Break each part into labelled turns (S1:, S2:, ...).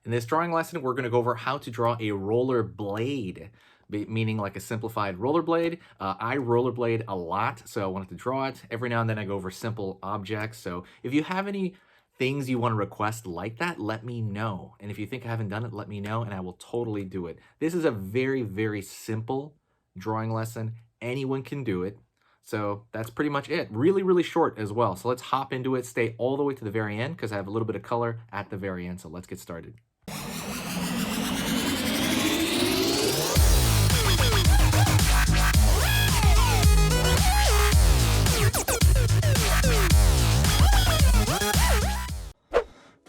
S1: In this drawing lesson, we're going to go over how to draw a rollerblade, meaning like a simplified rollerblade. I rollerblade a lot, so I wanted to draw it. Every now and then I go over simple objects. So if you have any things you want to request like that, let me know. And if you think I haven't done it, let me know and I will totally do it. This is a very, very simple drawing lesson. Anyone can do it. So that's pretty much it. Really, really short as well. So let's hop into it. Stay all the way to the very end because I have a little bit of color at the very end. So let's get started.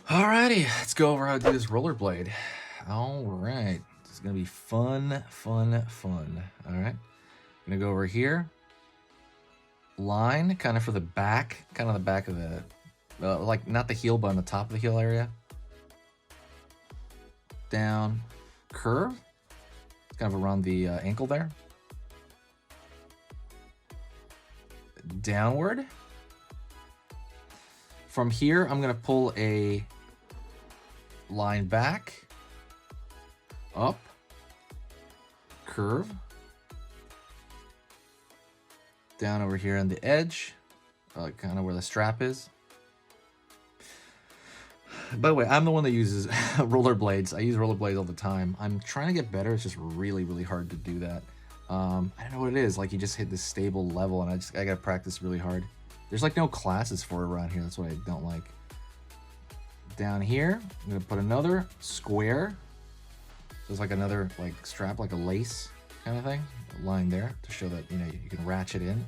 S1: Alrighty, let's go over how to do this rollerblade. Alright, this is gonna be fun, fun, fun. Alright, gonna go over here. Line, kind of for the back, kind of the back of the, like not the heel, but on the top of the heel area. Down, curve, kind of around the ankle there. Downward. From here, I'm gonna pull a line back, up, curve, down over here on the edge, kind of where the strap is. By the way, I'm the one that uses rollerblades. I use rollerblades all the time. I'm trying to get better. It's just really, really hard to do that. I don't know what it is. Like you just hit this stable level, and I gotta practice really hard. There's like no classes for it around here. That's what I don't like. Down here, I'm gonna put another square. So it's like another like strap, like a lace kind of thing. A line there to show that you can ratchet in.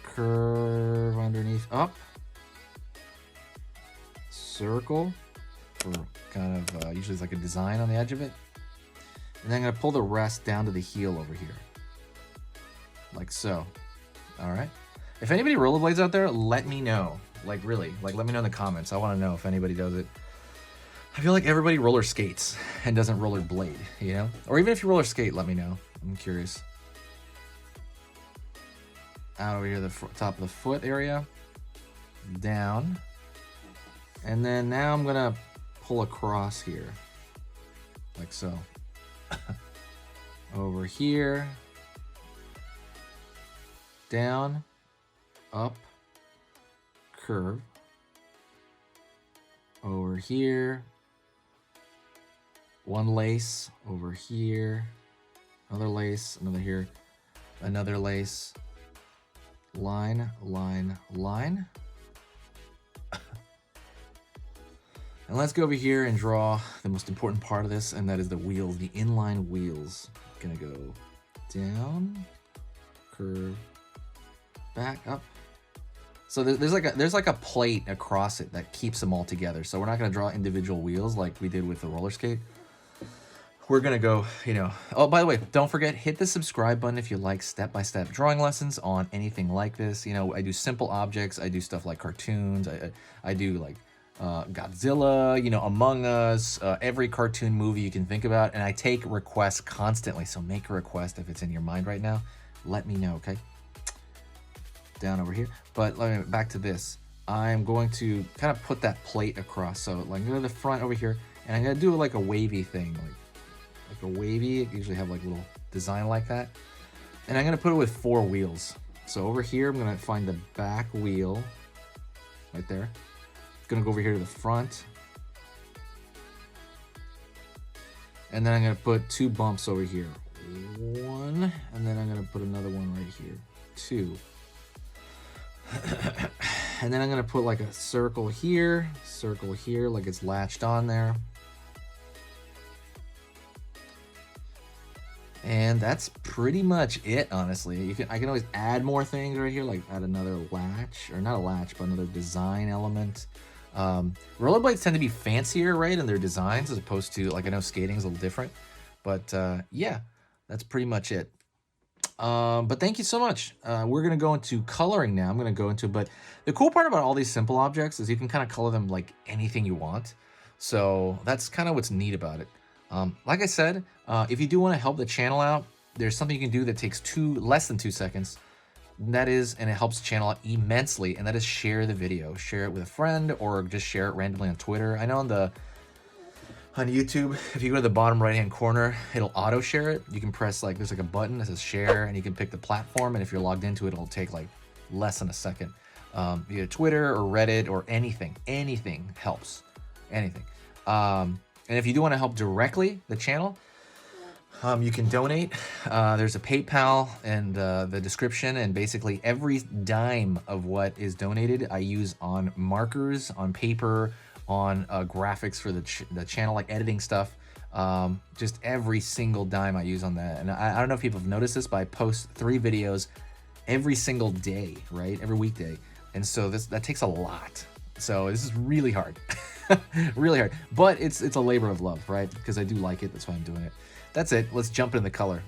S1: Curve underneath, up. Circle for kind of usually it's like a design on the edge of it. And then I'm gonna pull the rest down to the heel over here, like so. All right. If anybody rollerblades out there, let me know. Like really, like let me know in the comments. I want to know if anybody does it. I feel like everybody roller skates and doesn't rollerblade, you know? Or even if you roller skate, let me know. I'm curious. Out over here, the top of the foot area. Down. And then now I'm gonna pull across here. Like so. Over here. Down. Up. Curve. Over here. One lace over here. Another lace, another here. Another lace. Line, line, line. And let's go over here and draw the most important part of this, and that is the wheels, the inline wheels. Gonna go down, curve, back, up. So there's like a plate across it that keeps them all together. So we're not gonna draw individual wheels like we did with the roller skate. We're gonna go, oh, by the way, don't forget, hit the subscribe button if you like step-by-step drawing lessons on anything like this. I do simple objects, I do stuff like cartoons, I do like Godzilla, Among Us, every cartoon movie you can think about, and I take requests constantly, so make a request if it's in your mind right now. Let me know, okay? Down over here. But back to this. I'm going to kind of put that plate across. So like go to the front over here, and I'm gonna do like a wavy thing, like a wavy. I usually have like a little design like that. And I'm gonna put it with 4 wheels. So over here, I'm gonna find the back wheel right there. Gonna go over here to the front. And then I'm gonna put 2 bumps over here. 1, and then I'm gonna put another one right here. 2. And then I'm gonna put like a circle here, like it's latched on there. And that's pretty much it, honestly. I can always add more things right here, like add another latch, or not a latch, but another design element. Rollerblades tend to be fancier, right, in their designs, as opposed to, like, I know skating is a little different. But yeah, that's pretty much it. But thank you so much. We're going to go into coloring now. I'm going to go into, but the cool part about all these simple objects is you can kind of color them like anything you want. So that's kind of what's neat about it. Like I said, if you do want to help the channel out, there's something you can do that takes less than 2 seconds. And that is, and it helps the channel out immensely, and that is share the video. Share it with a friend or just share it randomly on Twitter. I know on the On YouTube, if you go to the bottom right hand corner, it'll auto share it. You can press like, there's like a button that says share, and you can pick the platform, and if you're logged into it, it'll take like less than a second. Either Twitter or Reddit or anything helps, anything. And if you do want to help directly the channel, you can donate. There's a PayPal in the description, and basically every dime of what is donated I use on markers, on paper, on graphics for the channel, like editing stuff. Just every single dime I use on that. And I don't know if people have noticed this, but I post 3 videos every single day, right? Every weekday. And so that takes a lot. So this is really hard, really hard. But it's a labor of love, right? Because I do like it. That's why I'm doing it. That's it. Let's jump into the color.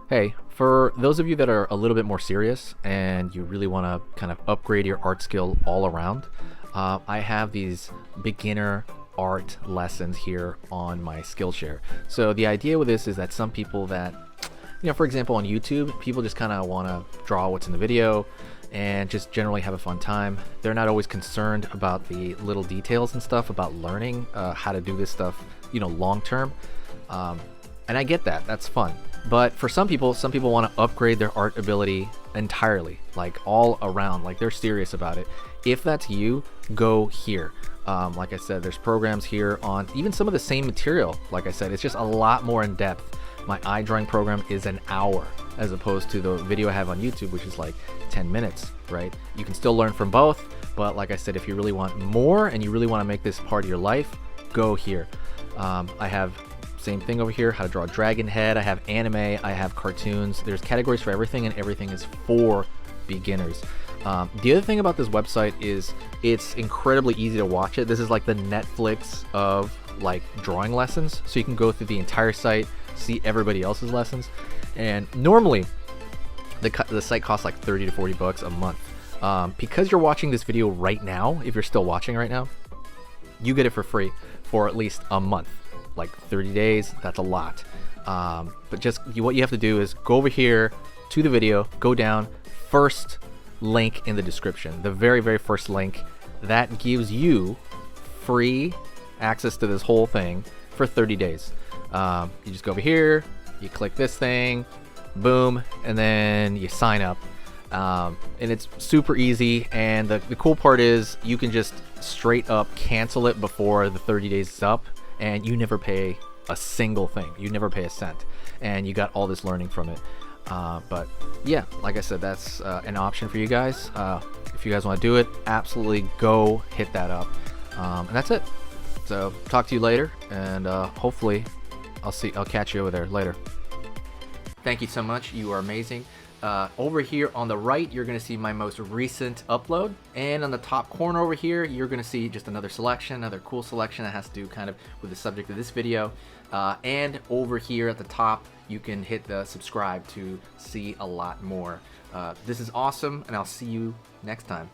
S1: Hey, for those of you that are a little bit more serious and you really want to kind of upgrade your art skill all around, I have these beginner art lessons here on my Skillshare. So the idea with this is that some people that, for example, on YouTube, people just kind of want to draw what's in the video and just generally have a fun time. They're not always concerned about the little details and stuff about learning how to do this stuff, long term. And I get that, that's fun. But for some people want to upgrade their art ability entirely, like all around, like they're serious about it. If that's you, go here. Like I said, there's programs here on even some of the same material. Like I said, it's just a lot more in depth. My eye drawing program is an hour as opposed to the video I have on YouTube, which is like 10 minutes, right? You can still learn from both, but like I said, if you really want more and you really want to make this part of your life, go here. I have same thing over here, how to draw a dragon head. I have anime, I have cartoons. There's categories for everything, and everything is for beginners. The other thing about this website is it's incredibly easy to watch it. This is like the Netflix of like drawing lessons. So you can go through the entire site, see everybody else's lessons. And normally the site costs like 30 to 40 bucks a month. Because you're watching this video right now, if you're still watching right now, you get it for free for at least a month. Like 30 days, that's a lot. But just what you have to do is go over here to the video, go down, first link in the description, the very, very first link. That gives you free access to this whole thing for 30 days. You just go over here, you click this thing, boom, and then you sign up. And it's super easy, and the cool part is you can just straight up cancel it before the 30 days is up, and you never pay a single thing. You never pay a cent, and you got all this learning from it. But yeah, like I said, that's an option for you guys. If you guys want to do it, absolutely go hit that up.
S2: And that's it. So talk to you later, and hopefully I'll catch you over there later. Thank you so much. You are amazing. Over here on the right, you're going to see my most recent upload, and on the top corner over here, you're going to see just another selection, another cool selection that has to do kind of with the subject of this video. And over here at the top, you can hit the subscribe to see a lot more. This is awesome, and I'll see you next time.